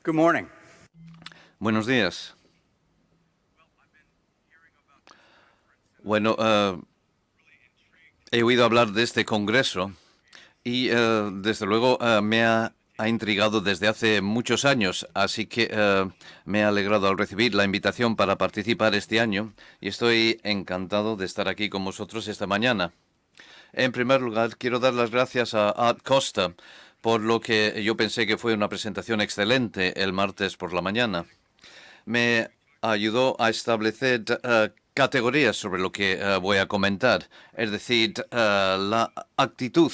Good morning. Buenos días. Bueno, he oído hablar de este congreso y desde luego me ha intrigado desde hace muchos años, así que me ha alegrado al recibir la invitación para participar este año y estoy encantado de estar aquí con vosotros esta mañana. En primer lugar, quiero dar las gracias a Art Costa por lo que yo pensé que fue una presentación excelente el martes por la mañana. Me ayudó a establecer categorías sobre lo que voy a comentar, es decir, la actitud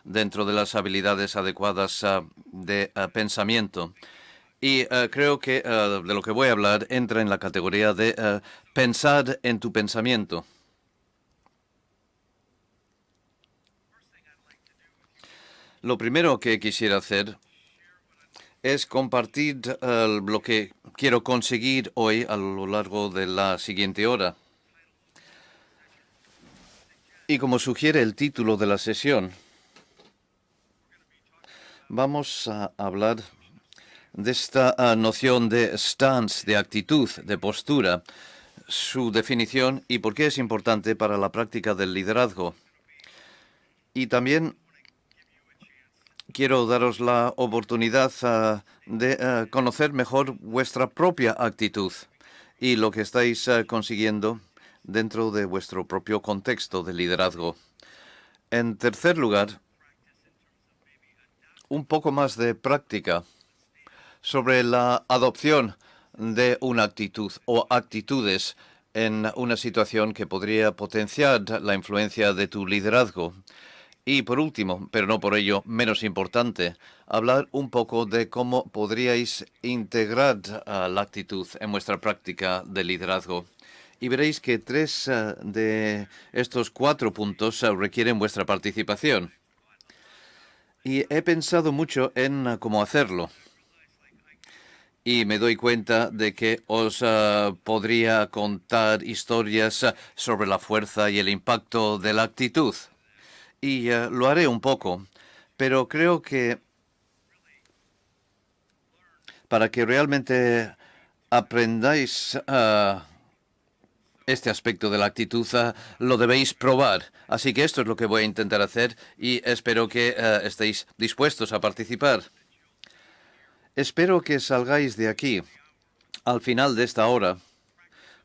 dentro de las habilidades adecuadas de pensamiento. Y creo que de lo que voy a hablar entra en la categoría de pensar en tu pensamiento. Lo primero que quisiera hacer es compartir lo que quiero conseguir hoy a lo largo de la siguiente hora. Y como sugiere el título de la sesión, vamos a hablar de esta noción de stance, de actitud, de postura, su definición y por qué es importante para la práctica del liderazgo. Y también quiero daros la oportunidad de conocer mejor vuestra propia actitud y lo que estáis consiguiendo dentro de vuestro propio contexto de liderazgo. En tercer lugar, un poco más de práctica sobre la adopción de una actitud o actitudes en una situación que podría potenciar la influencia de tu liderazgo. Y por último, pero no por ello menos importante, hablar un poco de cómo podríais integrar la actitud en vuestra práctica de liderazgo. Y veréis que tres de estos 4 puntos requieren vuestra participación. Y he pensado mucho en cómo hacerlo. Y me doy cuenta de que os podría contar historias sobre la fuerza y el impacto de la actitud. Y lo haré un poco, pero creo que para que realmente aprendáis este aspecto de la actitud, lo debéis probar. Así que esto es lo que voy a intentar hacer y espero que estéis dispuestos a participar. Espero que salgáis de aquí al final de esta hora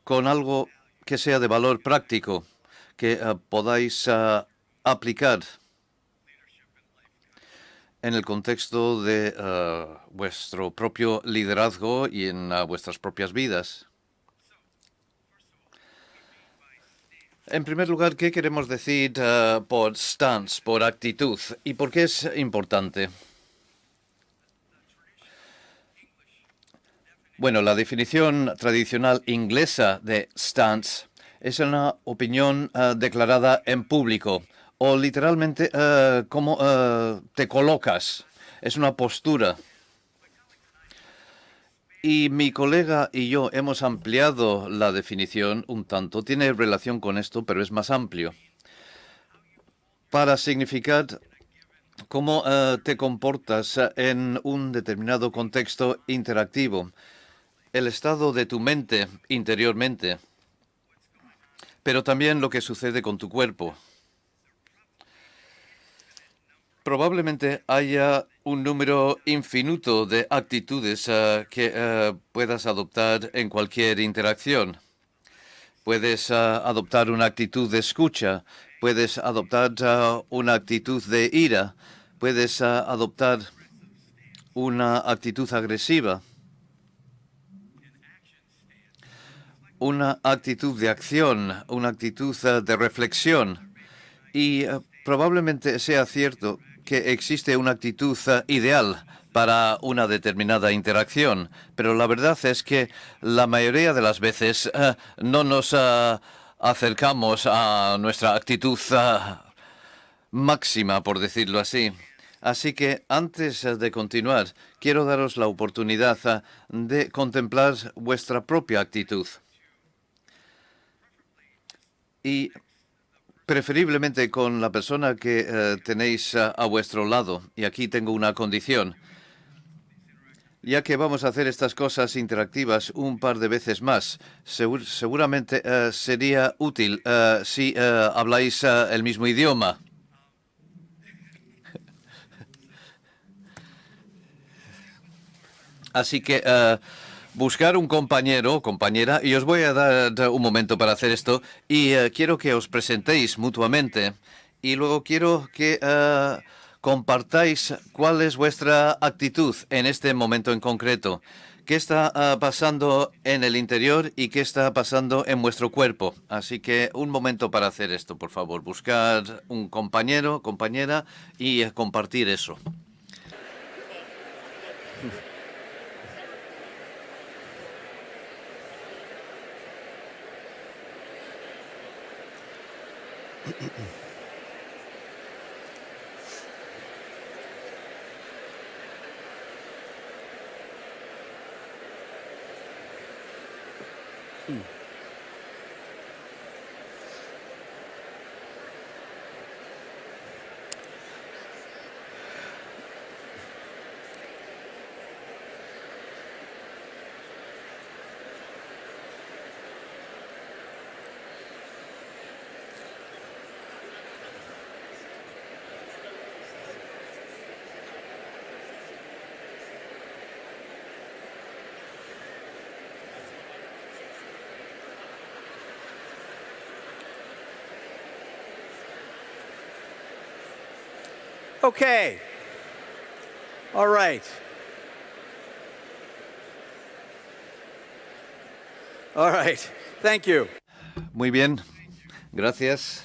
con algo que sea de valor práctico, que podáis aplicar en el contexto de vuestro propio liderazgo y en vuestras propias vidas. En primer lugar, ¿qué queremos decir por stance, por actitud? ¿Y por qué es importante? Bueno, la definición tradicional inglesa de stance es una opinión declarada en público o literalmente cómo te colocas. Es una postura. Y mi colega y yo hemos ampliado la definición un tanto. Tiene relación con esto, pero es más amplio. Para significar cómo te comportas en un determinado contexto interactivo. El estado de tu mente interiormente, pero también lo que sucede con tu cuerpo. Probablemente haya un número infinito de actitudes que puedas adoptar en cualquier interacción. Puedes adoptar una actitud de escucha, puedes adoptar una actitud de ira, puedes adoptar una actitud agresiva, una actitud de acción, una actitud de reflexión. Y probablemente sea cierto que existe una actitud ideal para una determinada interacción, pero la verdad es que la mayoría de las veces no nos acercamos a nuestra actitud máxima, por decirlo así. Así que antes de continuar, quiero daros la oportunidad de contemplar vuestra propia actitud. Y preferiblemente con la persona que tenéis a vuestro lado. Y aquí tengo una condición. Ya que vamos a hacer estas cosas interactivas un par de veces más, seguramente sería útil si habláis el mismo idioma. Así que buscar un compañero o compañera, y os voy a dar un momento para hacer esto, y quiero que os presentéis mutuamente, y luego quiero que compartáis cuál es vuestra actitud en este momento en concreto. ¿Qué está pasando en el interior y qué está pasando en vuestro cuerpo? Así que un momento para hacer esto, por favor. Buscar un compañero, compañera y compartir eso. Okay. All right. All right. Thank you. Muy bien, gracias.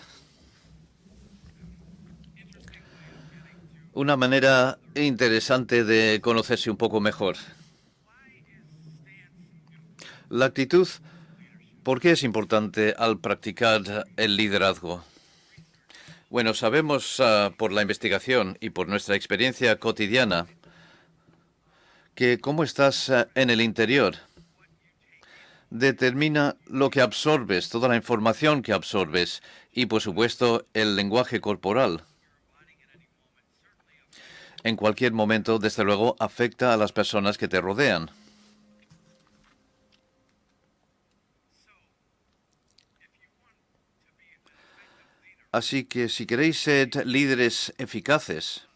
Una manera interesante de conocerse un poco mejor. La actitud, ¿por qué es importante al practicar el liderazgo? Bueno, sabemos por la investigación y por nuestra experiencia cotidiana que cómo estás en el interior determina lo que absorbes, toda la información que absorbes y, por supuesto, el lenguaje corporal. En cualquier momento, desde luego, afecta a las personas que te rodean. Así que si queréis ser líderes eficaces,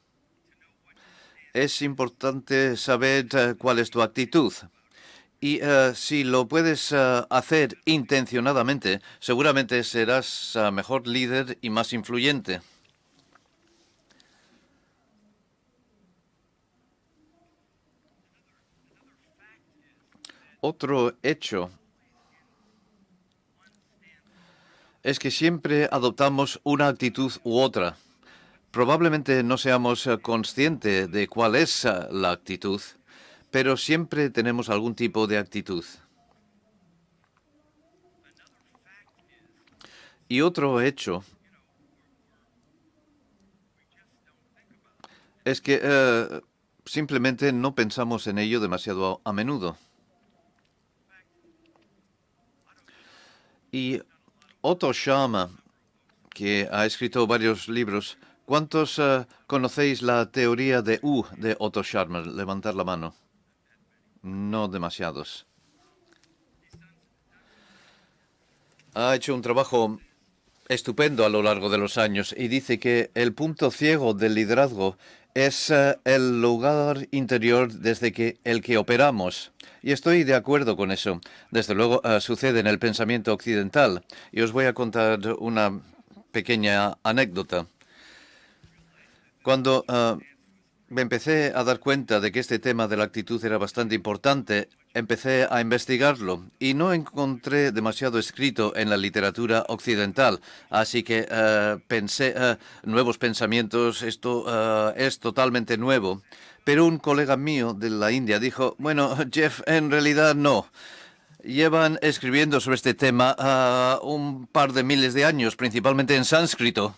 es importante saber cuál es tu actitud. Y si lo puedes hacer intencionadamente, seguramente serás mejor líder y más influyente. Otro hecho es que siempre adoptamos una actitud u otra. Probablemente no seamos conscientes de cuál es la actitud, pero siempre tenemos algún tipo de actitud. Y otro hecho es que simplemente no pensamos en ello demasiado a menudo. Y Otto Schama, que ha escrito varios libros, ¿cuántos conocéis la teoría de U de Otto Schama? Levantar la mano. No demasiados. Ha hecho un trabajo estupendo a lo largo de los años y dice que el punto ciego del liderazgo es el lugar interior desde que el que operamos. Y estoy de acuerdo con eso. Desde luego sucede en el pensamiento occidental. Y os voy a contar una pequeña anécdota. Cuando me empecé a dar cuenta de que este tema de la actitud era bastante importante, empecé a investigarlo y no encontré demasiado escrito en la literatura occidental. Así que pensé, nuevos pensamientos, esto es totalmente nuevo. Pero un colega mío de la India dijo, bueno, Jeff, en realidad no. Llevan escribiendo sobre este tema un par de miles de años, principalmente en sánscrito.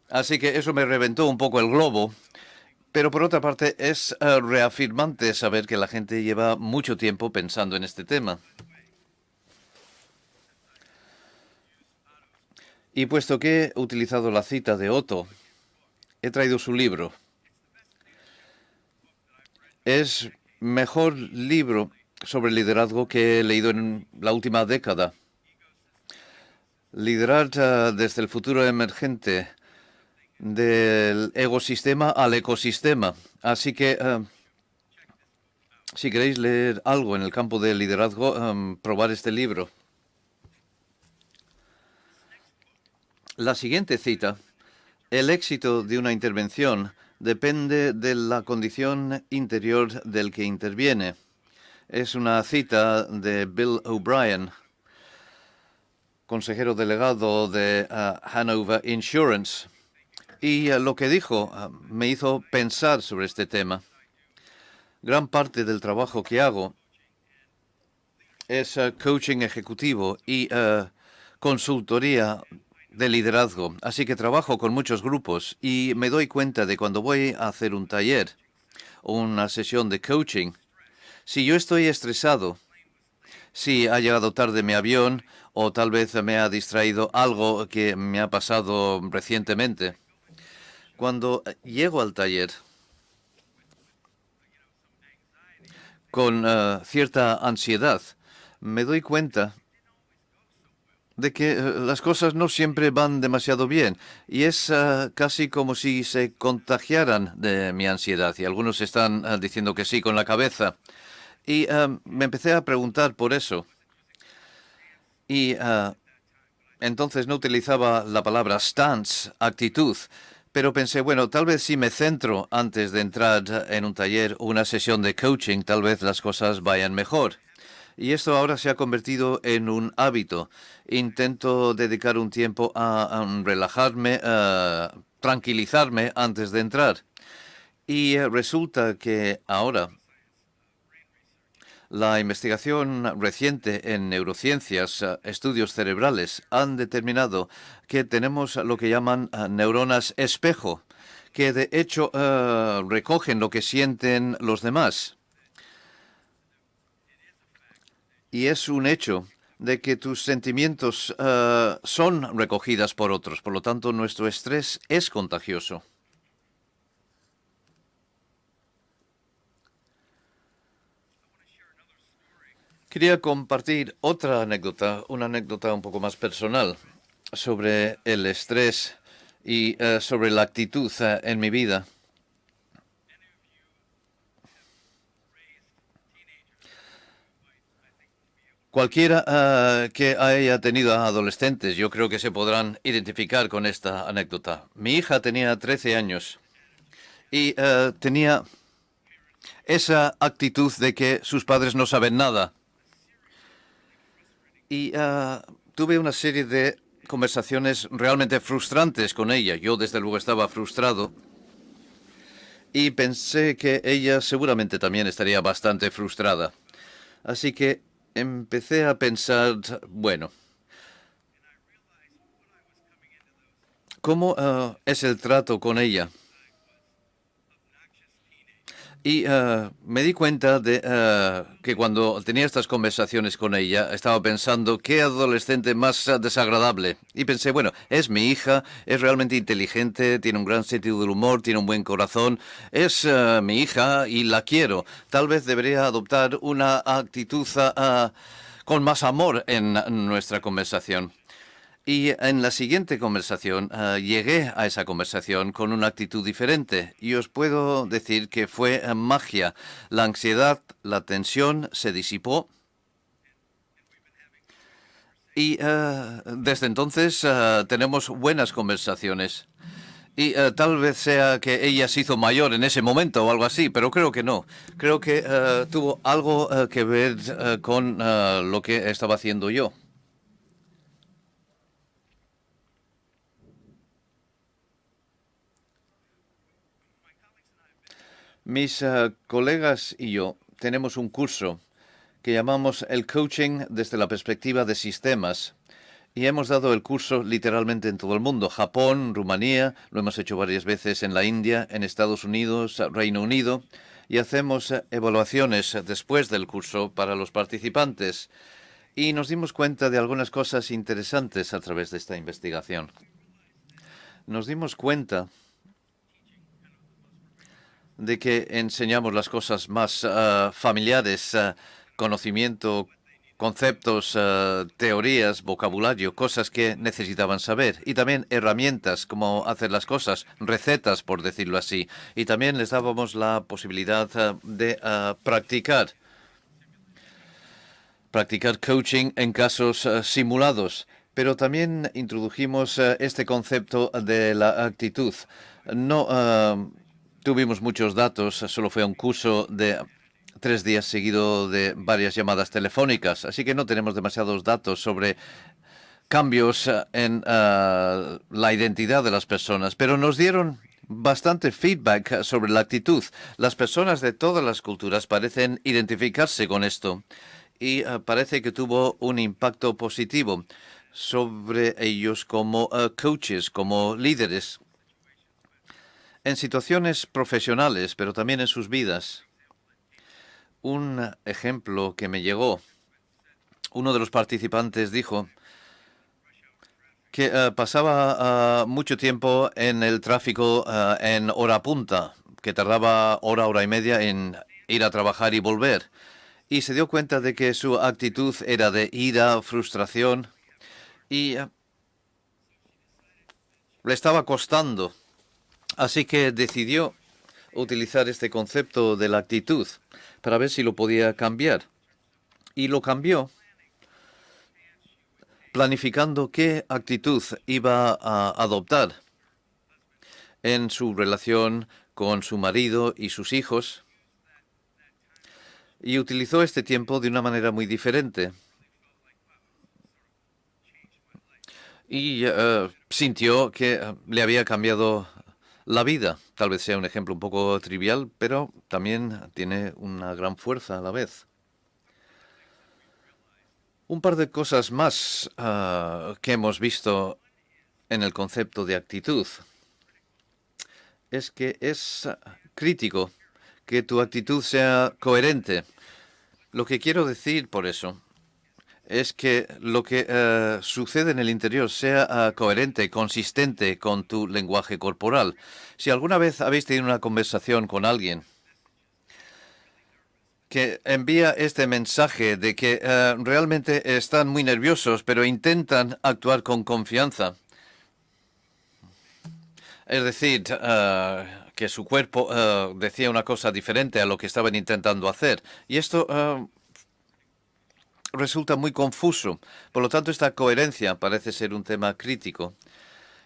Así que eso me reventó un poco el globo. Pero por otra parte, es reafirmante saber que la gente lleva mucho tiempo pensando en este tema. Y puesto que he utilizado la cita de Otto, he traído su libro. Es mejor libro sobre liderazgo que he leído en la última década. Liderar desde el futuro emergente del ecosistema al ecosistema. Así que si queréis leer algo en el campo del liderazgo, probar este libro. La siguiente cita: el éxito de una intervención depende de la condición interior del que interviene. Es una cita de Bill O'Brien, consejero delegado de Hanover Insurance. Y lo que dijo me hizo pensar sobre este tema. Gran parte del trabajo que hago es coaching ejecutivo y consultoría de liderazgo. Así que trabajo con muchos grupos y me doy cuenta de cuando voy a hacer un taller o una sesión de coaching, si yo estoy estresado, si ha llegado tarde mi avión o tal vez me ha distraído algo que me ha pasado recientemente, cuando llego al taller con cierta ansiedad, me doy cuenta de que las cosas no siempre van demasiado bien y es casi como si se contagiaran de mi ansiedad y algunos están diciendo que sí con la cabeza y me empecé a preguntar por eso y entonces no utilizaba la palabra stance, actitud, pero pensé, bueno, tal vez si me centro antes de entrar en un taller o una sesión de coaching, tal vez las cosas vayan mejor. Y esto ahora se ha convertido en un hábito. Intento dedicar un tiempo a relajarme, a tranquilizarme antes de entrar. Y resulta que ahora la investigación reciente en neurociencias, estudios cerebrales, han determinado que tenemos lo que llaman neuronas espejo, que de hecho recogen lo que sienten los demás. Y es un hecho de que tus sentimientos son recogidas por otros. Por lo tanto, nuestro estrés es contagioso. Quería compartir otra anécdota, una anécdota un poco más personal sobre el estrés y sobre la actitud en mi vida. Cualquiera que haya tenido adolescentes, yo creo que se podrán identificar con esta anécdota. Mi hija tenía 13 años y tenía esa actitud de que sus padres no saben nada. Y tuve una serie de conversaciones realmente frustrantes con ella. Yo, desde luego, estaba frustrado y pensé que ella seguramente también estaría bastante frustrada. Así que empecé a pensar, bueno, ¿cómo es el trato con ella? Y me di cuenta de que cuando tenía estas conversaciones con ella, estaba pensando, qué adolescente más desagradable. Y pensé, bueno, es mi hija, es realmente inteligente, tiene un gran sentido del humor, tiene un buen corazón, es mi hija y la quiero. Tal vez debería adoptar una actitud con más amor en nuestra conversación. Y en la siguiente conversación llegué a esa conversación con una actitud diferente y os puedo decir que fue magia. La ansiedad, la tensión se disipó y desde entonces tenemos buenas conversaciones. Y tal vez sea que ella se hizo mayor en ese momento o algo así, pero creo que no. Creo que tuvo algo que ver con lo que estaba haciendo yo. Mis colegas y yo tenemos un curso que llamamos el coaching desde la perspectiva de sistemas. Y hemos dado el curso literalmente en todo el mundo. Japón, Rumanía, lo hemos hecho varias veces en la India, en Estados Unidos, Reino Unido. Y hacemos evaluaciones después del curso para los participantes. Y nos dimos cuenta de algunas cosas interesantes a través de esta investigación. Nos dimos cuenta de que enseñamos las cosas más familiares, conocimiento, conceptos, teorías, vocabulario, cosas que necesitaban saber. Y también herramientas, cómo hacer las cosas, recetas, por decirlo así. Y también les dábamos la posibilidad de practicar coaching en casos simulados. Pero también introdujimos este concepto de la actitud. No tuvimos muchos datos, solo fue un curso de 3 días seguido de varias llamadas telefónicas, así que no tenemos demasiados datos sobre cambios en la identidad de las personas, pero nos dieron bastante feedback sobre la actitud. Las personas de todas las culturas parecen identificarse con esto y parece que tuvo un impacto positivo sobre ellos como coaches, como líderes, en situaciones profesionales, pero también en sus vidas. Un ejemplo que me llegó, uno de los participantes dijo que pasaba mucho tiempo en el tráfico en hora punta, que tardaba hora y media en ir a trabajar y volver. Y se dio cuenta de que su actitud era de ira, frustración y le estaba costando. Así que decidió utilizar este concepto de la actitud para ver si lo podía cambiar. Y lo cambió planificando qué actitud iba a adoptar en su relación con su marido y sus hijos. Y utilizó este tiempo de una manera muy diferente. Y sintió que le había cambiado la vida. Tal vez sea un ejemplo un poco trivial, pero también tiene una gran fuerza a la vez. Un par de cosas más que hemos visto en el concepto de actitud es que es crítico que tu actitud sea coherente. Lo que quiero decir por eso es que lo que sucede en el interior sea coherente, consistente con tu lenguaje corporal. Si alguna vez habéis tenido una conversación con alguien que envía este mensaje de que realmente están muy nerviosos, pero intentan actuar con confianza, es decir, que su cuerpo decía una cosa diferente a lo que estaban intentando hacer, y esto resulta muy confuso. Por lo tanto, esta coherencia parece ser un tema crítico.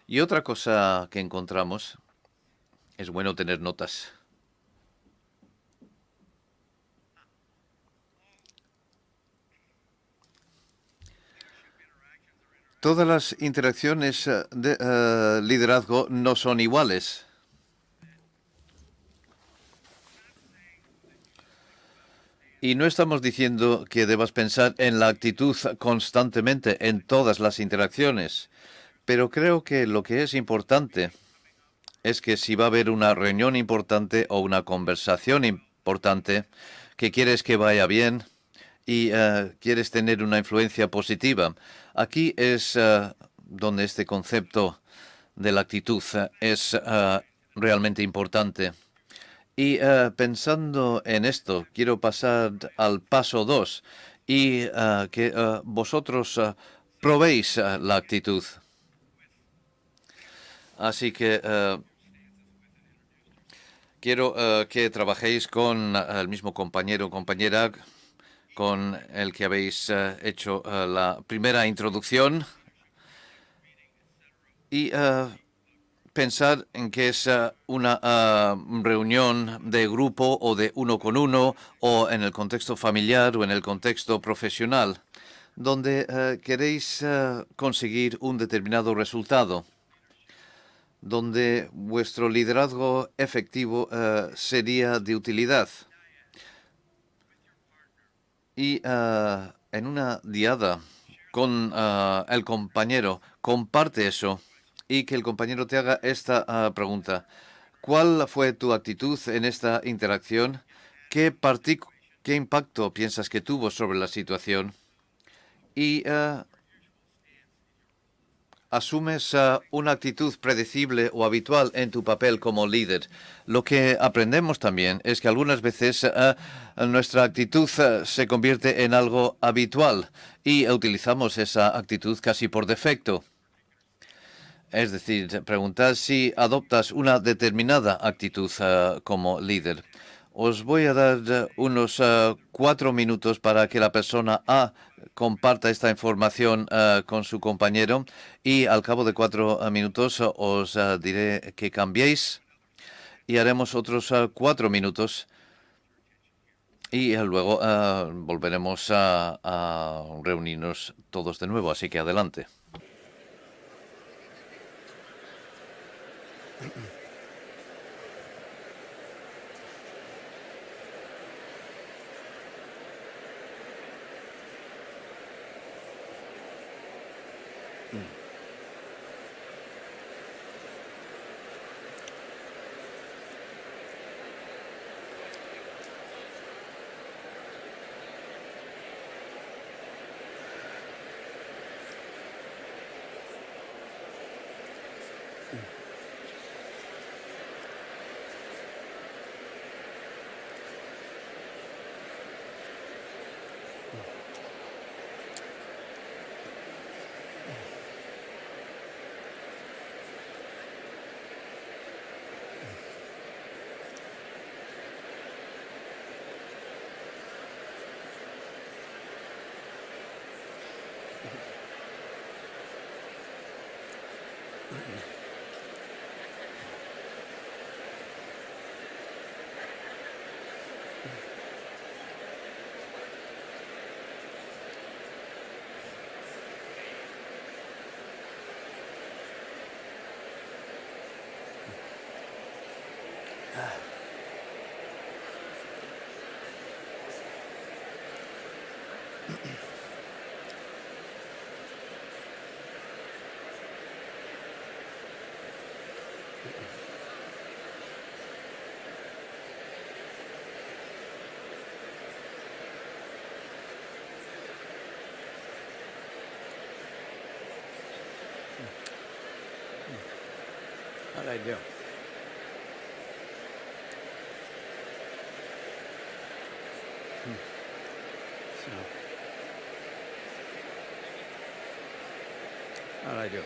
Y otra cosa que encontramos, es bueno tener notas. Todas las interacciones de liderazgo no son iguales. Y no estamos diciendo que debas pensar en la actitud constantemente en todas las interacciones, pero creo que lo que es importante es que si va a haber una reunión importante o una conversación importante que quieres que vaya bien y quieres tener una influencia positiva, aquí es donde este concepto de la actitud es realmente importante. Y pensando en esto, quiero pasar al paso 2 y que vosotros probéis la actitud. Así que quiero que trabajéis con el mismo compañero o compañera con el que habéis hecho la primera introducción y pensar en que es una reunión de grupo o de uno con uno o en el contexto familiar o en el contexto profesional, donde queréis conseguir un determinado resultado, donde vuestro liderazgo efectivo sería de utilidad. Y en una diada con el compañero, comparte eso y que el compañero te haga esta pregunta. ¿Cuál fue tu actitud en esta interacción? ¿Qué impacto piensas que tuvo sobre la situación? Y asumes una actitud predecible o habitual en tu papel como líder. Lo que aprendemos también es que algunas veces nuestra actitud se convierte en algo habitual y utilizamos esa actitud casi por defecto. Es decir, preguntar si adoptas una determinada actitud como líder. Os voy a dar unos 4 minutos para que la persona A comparta esta información con su compañero y al cabo de 4 minutos os diré que cambiéis y haremos otros 4 minutos y luego volveremos a reunirnos todos de nuevo. Así que adelante. How'd I do? So, how'd I do?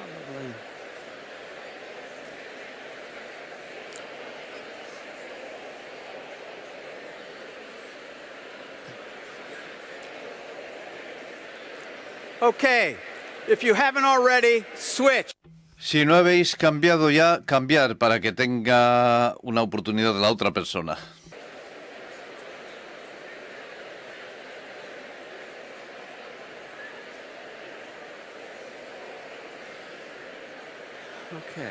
Probably. Okay, if you haven't already, switch. Si no habéis cambiado ya, cambiar para que tenga una oportunidad la otra persona. Okay.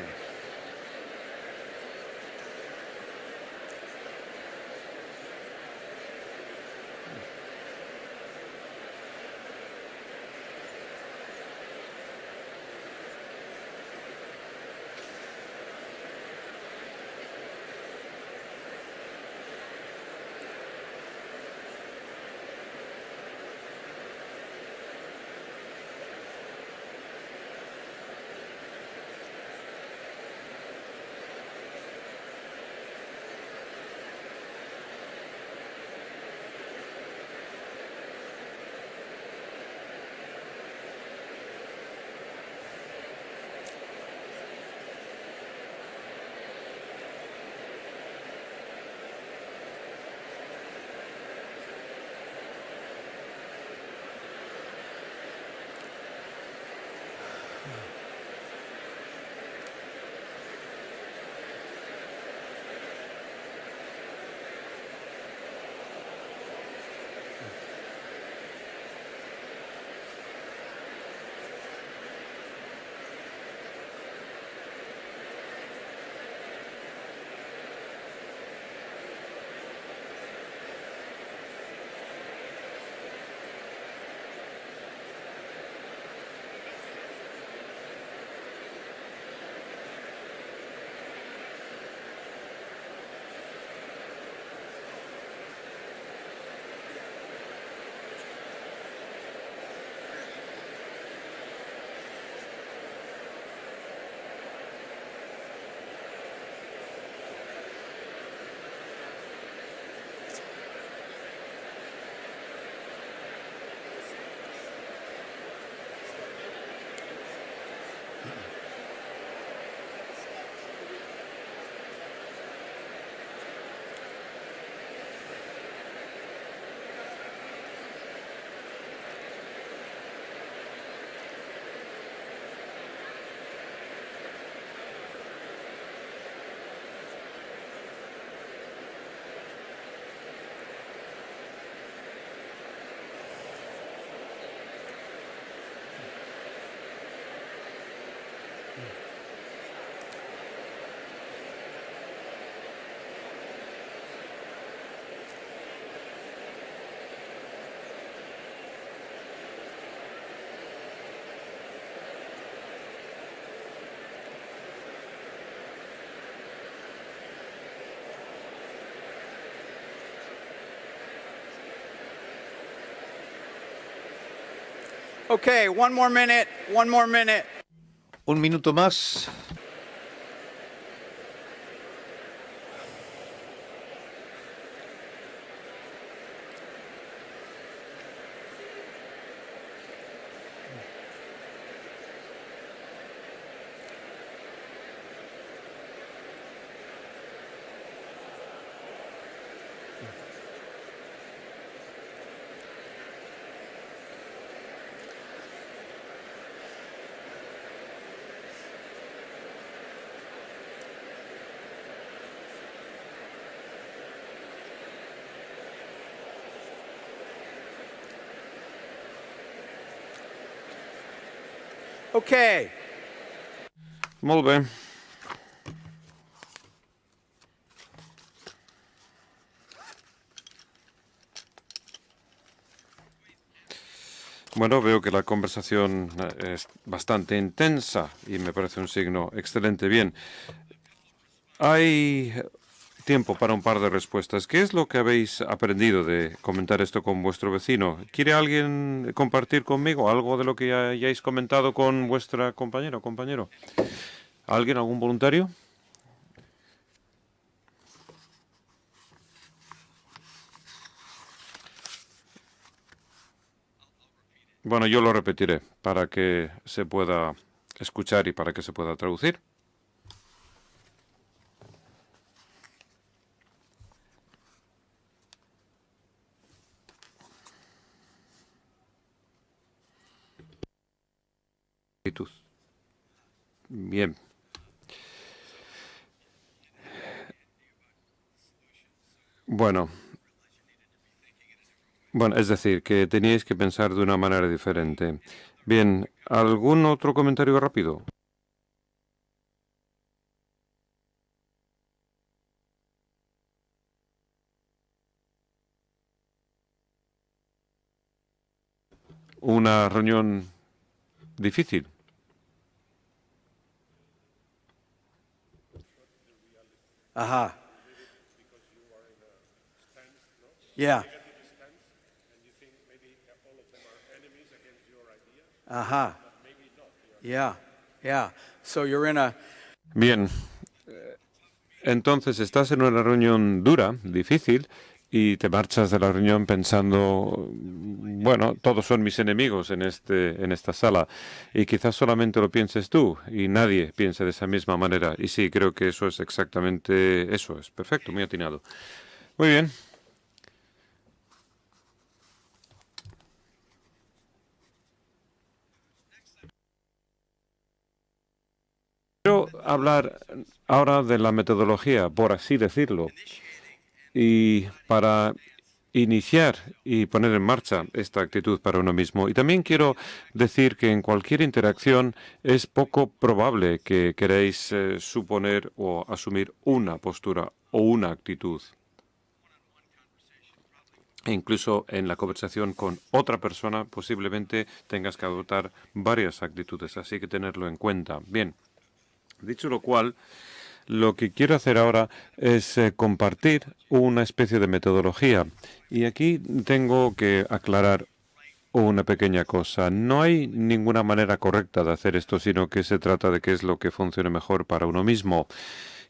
Okay, one more minute, one more minute. Un minuto más. Okay. Molt bé. Bueno, veo que la conversación es bastante intensa y me parece un signo excelente. Bien, hay tiempo para un par de respuestas. ¿Qué es lo que habéis aprendido de comentar esto con vuestro vecino? ¿Quiere alguien compartir conmigo algo de lo que hayáis comentado con vuestra compañera o compañero? ¿Alguien, algún voluntario? Bueno, yo lo repetiré para que se pueda escuchar y para que se pueda traducir. Bien. Bueno, es decir, que teníais que pensar de una manera diferente. Bien, ¿algún otro comentario rápido? Una reunión difícil. Aha. Yeah. Aha. Yeah. Yeah. So you're in a Bien, entonces estás en una reunión dura, difícil, y te marchas de la reunión pensando, bueno, todos son mis enemigos en esta sala, y quizás solamente lo pienses tú y nadie piense de esa misma manera. Y sí, creo que eso es exactamente eso, es perfecto, muy atinado. Muy bien. Quiero hablar ahora de la metodología, por así decirlo, y para iniciar y poner en marcha esta actitud para uno mismo. Y también quiero decir que en cualquier interacción es poco probable que queréis suponer o asumir una postura o una actitud. E incluso en la conversación con otra persona posiblemente tengas que adoptar varias actitudes, así que tenerlo en cuenta. Bien, dicho lo cual, lo que quiero hacer ahora es compartir una especie de metodología. Y aquí tengo que aclarar una pequeña cosa. No hay ninguna manera correcta de hacer esto, sino que se trata de qué es lo que funcione mejor para uno mismo.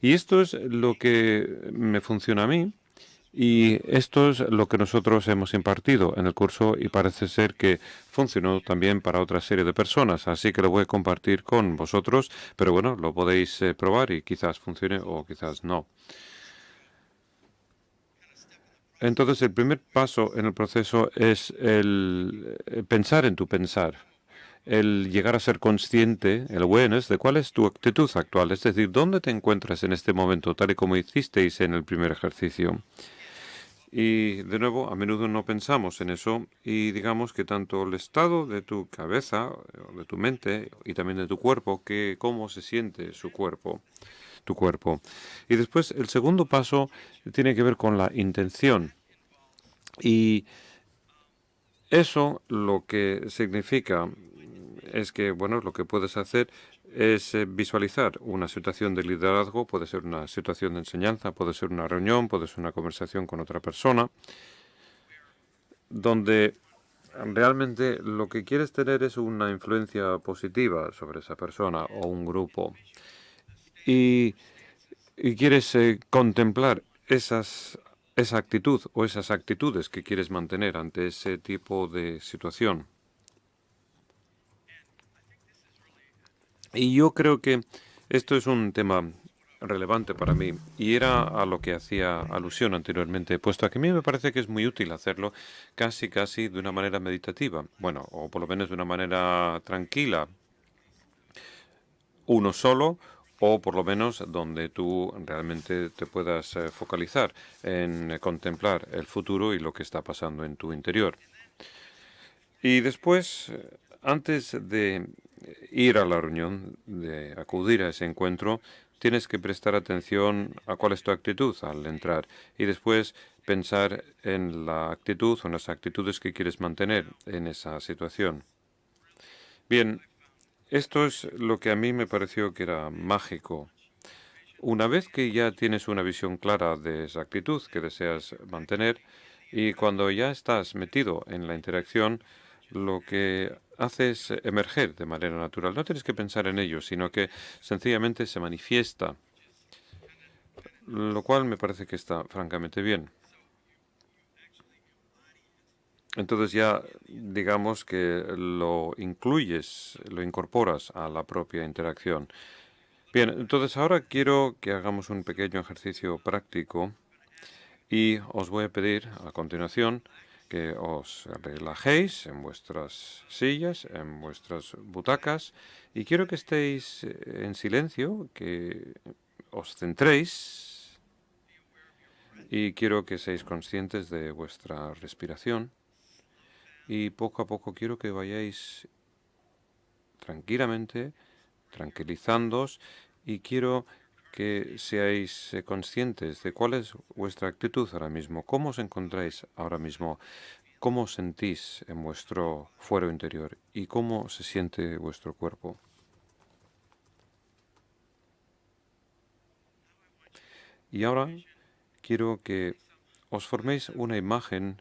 Y esto es lo que me funciona a mí. Y esto es lo que nosotros hemos impartido en el curso y parece ser que funcionó también para otra serie de personas. Así que lo voy a compartir con vosotros, pero bueno, lo podéis probar y quizás funcione o quizás no. Entonces, el primer paso en el proceso es el pensar en tu pensar, el llegar a ser consciente, el awareness, de cuál es tu actitud actual, es decir, dónde te encuentras en este momento, tal y como hicisteis en el primer ejercicio. Y de nuevo, a menudo no pensamos en eso y digamos que tanto el estado de tu cabeza, o de tu mente y también de tu cuerpo, que cómo se siente tu cuerpo. Y después el segundo paso tiene que ver con la intención. Y eso lo que significa es que, bueno, lo que puedes hacer es visualizar una situación de liderazgo, puede ser una situación de enseñanza, puede ser una reunión, puede ser una conversación con otra persona, donde realmente lo que quieres tener es una influencia positiva sobre esa persona o un grupo. Y, y quieres contemplar esa actitud o esas actitudes que quieres mantener ante ese tipo de situación. Y yo creo que esto es un tema relevante para mí y era a lo que hacía alusión anteriormente, puesto a que a mí me parece que es muy útil hacerlo casi de una manera meditativa, bueno, o por lo menos de una manera tranquila, uno solo, o por lo menos donde tú realmente te puedas focalizar en contemplar el futuro y lo que está pasando en tu interior. Y después, antes de ir a la reunión, de acudir a ese encuentro, tienes que prestar atención a cuál es tu actitud al entrar y después pensar en la actitud o en las actitudes que quieres mantener en esa situación. Bien, esto es lo que a mí me pareció que era mágico. Una vez que ya tienes una visión clara de esa actitud que deseas mantener y cuando ya estás metido en la interacción, lo que hace es emerger de manera natural. No tienes que pensar en ello, sino que sencillamente se manifiesta, lo cual me parece que está francamente bien. Entonces ya digamos que lo incluyes, lo incorporas a la propia interacción. Bien, entonces ahora quiero que hagamos un pequeño ejercicio práctico y os voy a pedir a continuación que os relajéis en vuestras sillas, en vuestras butacas y quiero que estéis en silencio, que os centréis y quiero que seáis conscientes de vuestra respiración y poco a poco quiero que vayáis tranquilamente, tranquilizándoos y quiero que seáis conscientes de cuál es vuestra actitud ahora mismo, cómo os encontráis ahora mismo, cómo os sentís en vuestro fuero interior y cómo se siente vuestro cuerpo. Y ahora quiero que os forméis una imagen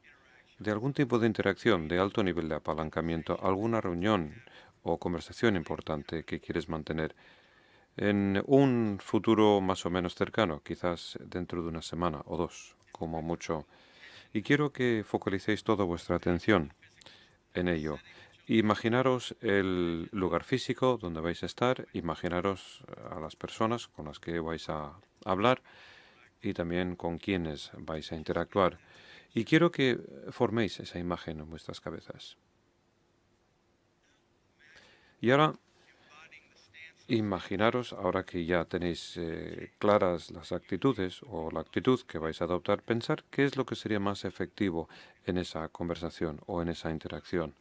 de algún tipo de interacción de alto nivel de apalancamiento, alguna reunión o conversación importante que quieres mantener en un futuro más o menos cercano, quizás dentro de una semana o dos, como mucho. Y quiero que focalicéis toda vuestra atención en ello. Imaginaros el lugar físico donde vais a estar, imaginaros a las personas con las que vais a hablar y también con quienes vais a interactuar. Y quiero que forméis esa imagen en vuestras cabezas. Y ahora imaginaros, ahora que ya tenéis claras las actitudes o la actitud que vais a adoptar, pensar qué es lo que sería más efectivo en esa conversación o en esa interacción.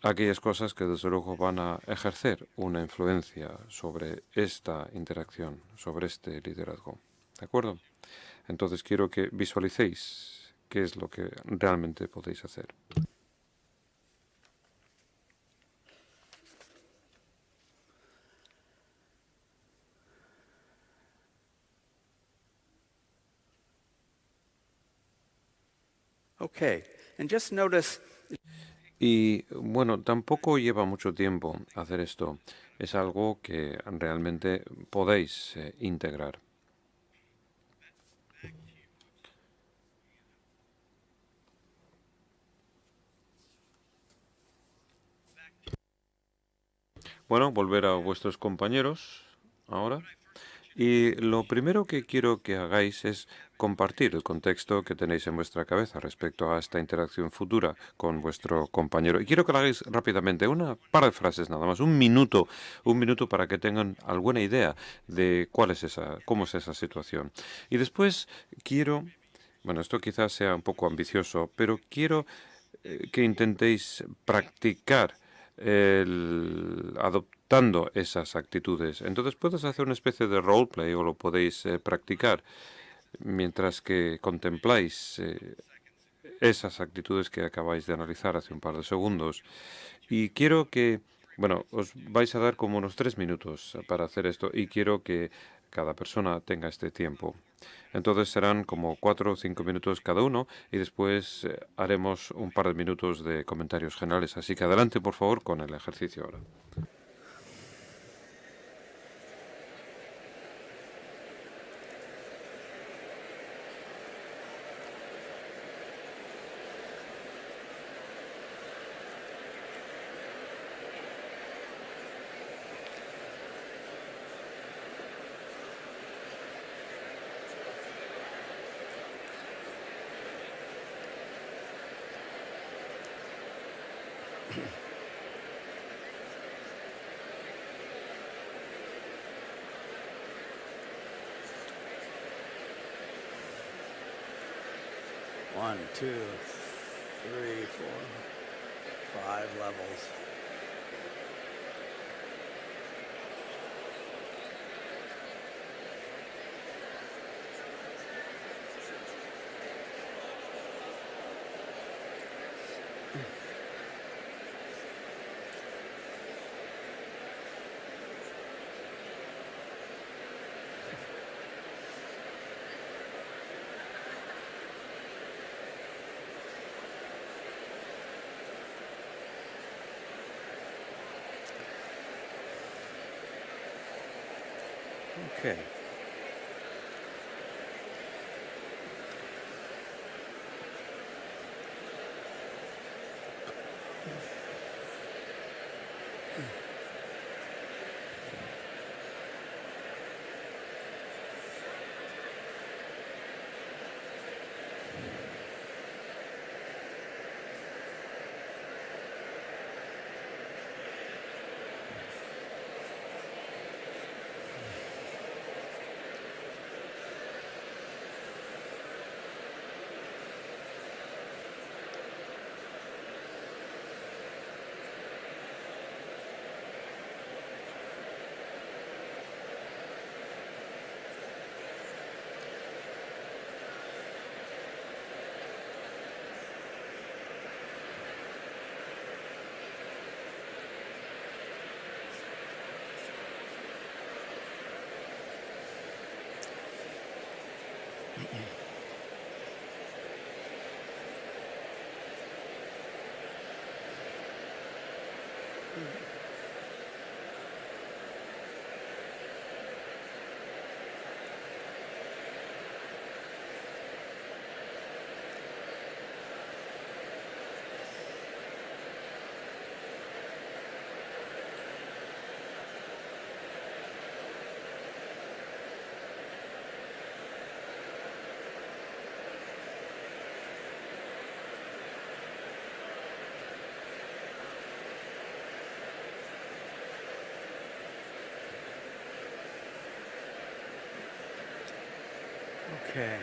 Aquellas cosas que desde luego van a ejercer una influencia sobre esta interacción, sobre este liderazgo. ¿De acuerdo? Entonces quiero que visualicéis qué es lo que realmente podéis hacer. Okay. And just notice. Y bueno, tampoco lleva mucho tiempo hacer esto. Es algo que realmente podéis integrar. Bueno, volver a vuestros compañeros ahora. Y lo primero que quiero que hagáis es compartir el contexto que tenéis en vuestra cabeza respecto a esta interacción futura con vuestro compañero. Y quiero que lo hagáis rápidamente, una par de frases nada más, un minuto para que tengan alguna idea de cuál es cómo es esa situación. Y después quiero, bueno, esto quizás sea un poco ambicioso, pero quiero que intentéis practicar adoptando esas actitudes. Entonces puedes hacer una especie de roleplay o lo podéis practicar mientras que contempláis esas actitudes que acabáis de analizar hace un par de segundos. Y quiero que, bueno, os vais a dar como unos 3 minutos para hacer esto y quiero que cada persona tenga este tiempo. Entonces serán como 4 o 5 minutos cada uno y después haremos un par de minutos de comentarios generales. Así que adelante, por favor, con el ejercicio ahora. One, two, three, four, 5 levels. Okay. Okay.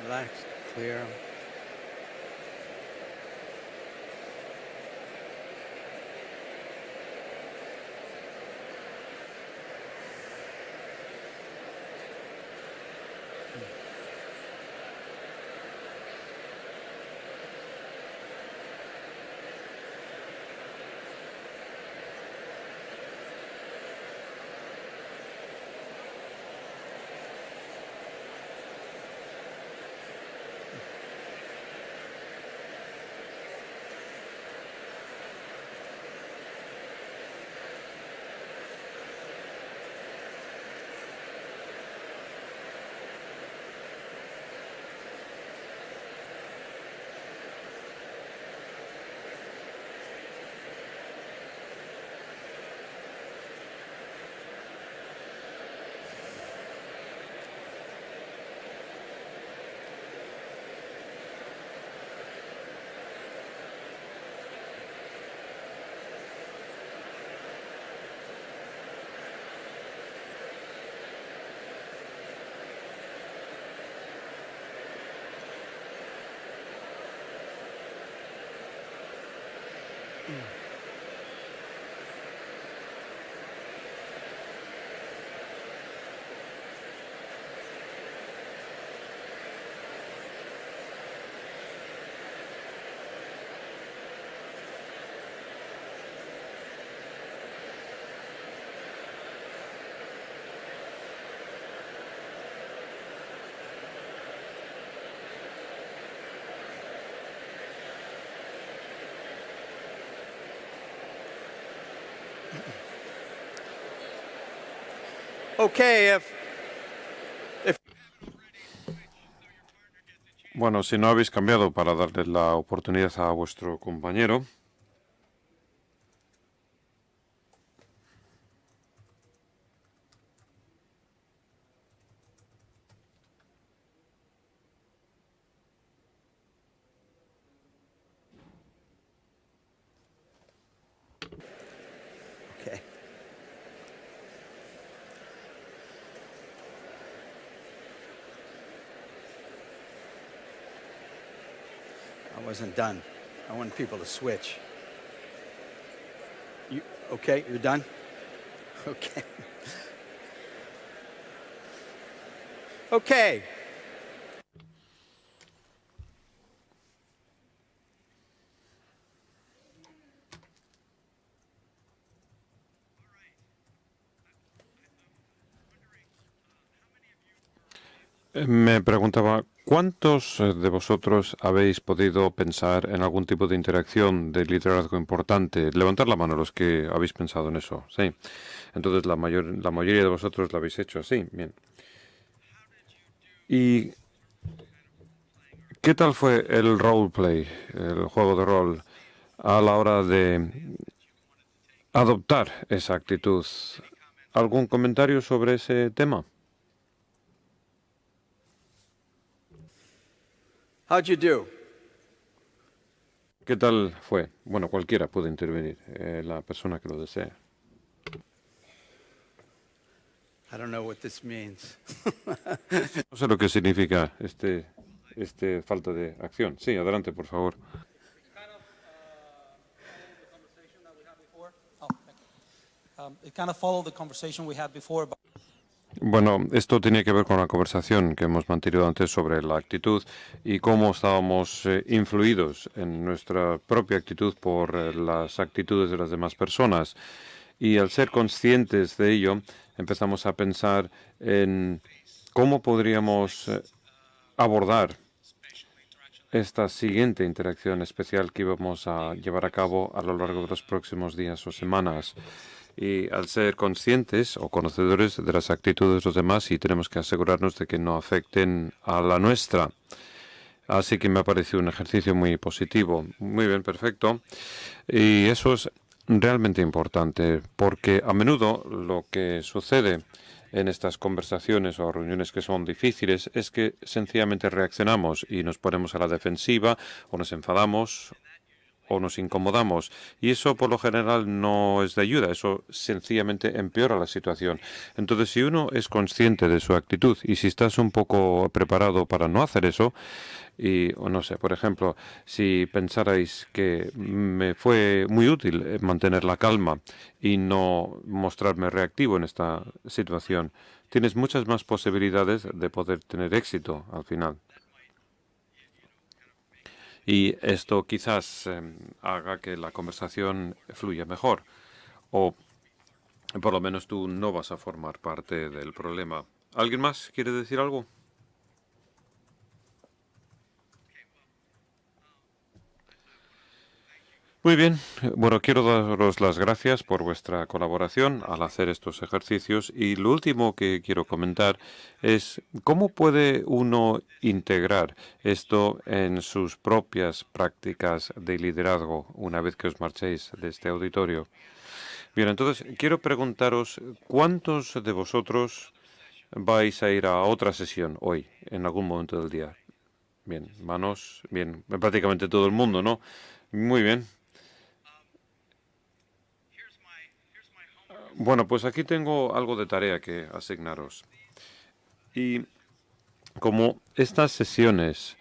Relax, clear. Okay, Bueno, si no habéis cambiado para darle la oportunidad a vuestro compañero. okay. I wasn't done. I want people to switch. You okay? You're done? Okay. Okay. Me preguntaba, ¿cuántos de vosotros habéis podido pensar en algún tipo de interacción de liderazgo importante? Levantar la mano los que habéis pensado en eso. Sí. Entonces la mayoría de vosotros lo habéis hecho. Sí, bien. ¿Y qué tal fue el roleplay, el juego de rol, a la hora de adoptar esa actitud? ¿Algún comentario sobre ese tema? How'd you do? ¿Qué tal fue? Bueno, cualquiera puede intervenir, la persona que lo desee. I don't know what this means. No sé lo que significa este falta de acción. Sí, adelante, por favor. It kind of followed the conversation we had before about Bueno, esto tenía que ver con la conversación que hemos mantenido antes sobre la actitud y cómo estábamos influidos en nuestra propia actitud por las actitudes de las demás personas. Y al ser conscientes de ello, empezamos a pensar en cómo podríamos abordar esta siguiente interacción especial que íbamos a llevar a cabo a lo largo de los próximos días o semanas. Y al ser conscientes o conocedores de las actitudes de los demás, y tenemos que asegurarnos de que no afecten a la nuestra. Así que me ha parecido un ejercicio muy positivo. Muy bien, perfecto. Y eso es realmente importante, porque a menudo lo que sucede en estas conversaciones o reuniones que son difíciles es que sencillamente reaccionamos y nos ponemos a la defensiva o nos enfadamos o nos incomodamos. Y eso por lo general no es de ayuda, eso sencillamente empeora la situación. Entonces, si uno es consciente de su actitud y si estás un poco preparado para no hacer eso, y o no sé, por ejemplo, si pensarais que me fue muy útil mantener la calma y no mostrarme reactivo en esta situación, tienes muchas más posibilidades de poder tener éxito al final. Y esto quizás haga que la conversación fluya mejor. O por lo menos tú no vas a formar parte del problema. ¿Alguien más quiere decir algo? Muy bien. Bueno, quiero daros las gracias por vuestra colaboración al hacer estos ejercicios. Y lo último que quiero comentar es cómo puede uno integrar esto en sus propias prácticas de liderazgo una vez que os marchéis de este auditorio. Bien, entonces quiero preguntaros cuántos de vosotros vais a ir a otra sesión hoy, en algún momento del día. Bien, manos, bien, prácticamente todo el mundo, ¿no? Muy bien. Bueno, pues aquí tengo algo de tarea que asignaros. Y como estas sesiones,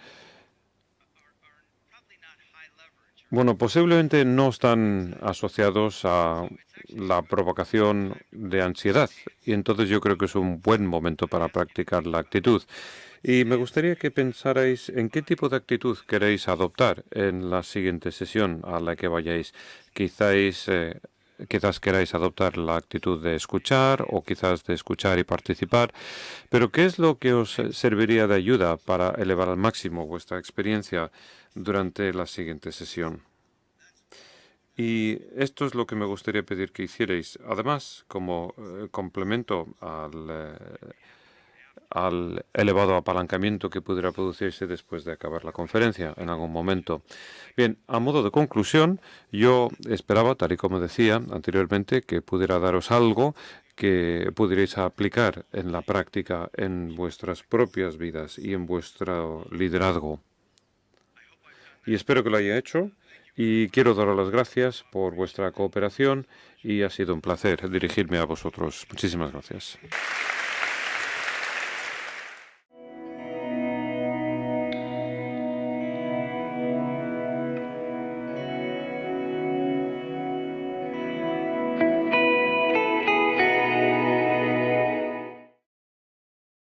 bueno, posiblemente no están asociados a la provocación de ansiedad. Y entonces yo creo que es un buen momento para practicar la actitud. Y me gustaría que pensarais en qué tipo de actitud queréis adoptar en la siguiente sesión a la que vayáis. Quizás queráis adoptar la actitud de escuchar o quizás de escuchar y participar. Pero ¿qué es lo que os serviría de ayuda para elevar al máximo vuestra experiencia durante la siguiente sesión? Y esto es lo que me gustaría pedir que hicierais. Además, como complemento al elevado apalancamiento que pudiera producirse después de acabar la conferencia en algún momento. Bien, a modo de conclusión, yo esperaba, tal y como decía anteriormente, que pudiera daros algo que pudierais aplicar en la práctica en vuestras propias vidas y en vuestro liderazgo. Y espero que lo haya hecho. Y quiero daros las gracias por vuestra cooperación y ha sido un placer dirigirme a vosotros. Muchísimas gracias.